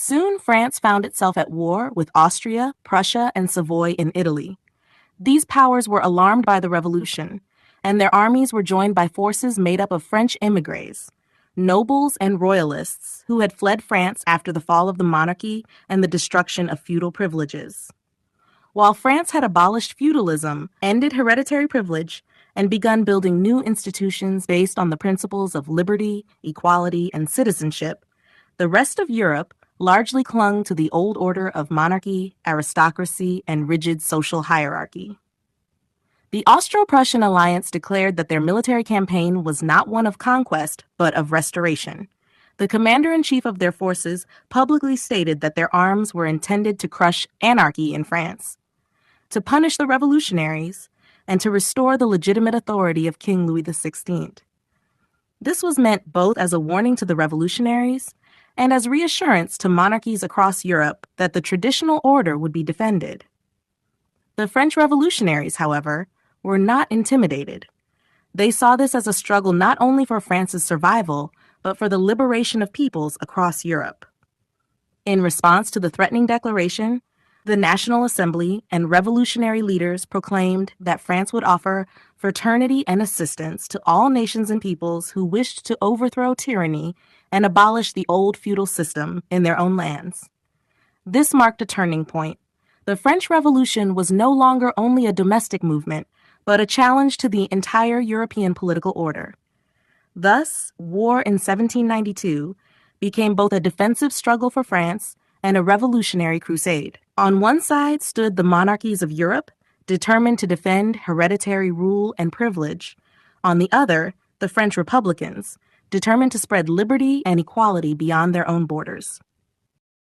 Soon, France found itself at war with Austria, Prussia, and Savoy in Italy. These powers were alarmed by the revolution, and their armies were joined by forces made up of French émigrés, nobles and royalists who had fled France after the fall of the monarchy and the destruction of feudal privileges. While France had abolished feudalism, ended hereditary privilege, and begun building new institutions based on the principles of liberty, equality, and citizenship, the rest of Europe largely clung to the old order of monarchy, aristocracy, and rigid social hierarchy. The Austro-Prussian alliance declared that their military campaign was not one of conquest, but of restoration. The commander-in-chief of their forces publicly stated that their arms were intended to crush anarchy in France, to punish the revolutionaries, and to restore the legitimate authority of King Louis XVI. This was meant both as a warning to the revolutionaries and as reassurance to monarchies across Europe that the traditional order would be defended. The French revolutionaries, however, were not intimidated. They saw this as a struggle not only for France's survival, but for the liberation of peoples across Europe. In response to the threatening declaration, the National Assembly and revolutionary leaders proclaimed that France would offer fraternity and assistance to all nations and peoples who wished to overthrow tyranny and abolish the old feudal system in their own lands. This marked a turning point. The French Revolution was no longer only a domestic movement, but a challenge to the entire European political order. Thus, war in 1792 became both a defensive struggle for France and a revolutionary crusade. On one side stood the monarchies of Europe, determined to defend hereditary rule and privilege. On the other, the French Republicans, determined to spread liberty and equality beyond their own borders.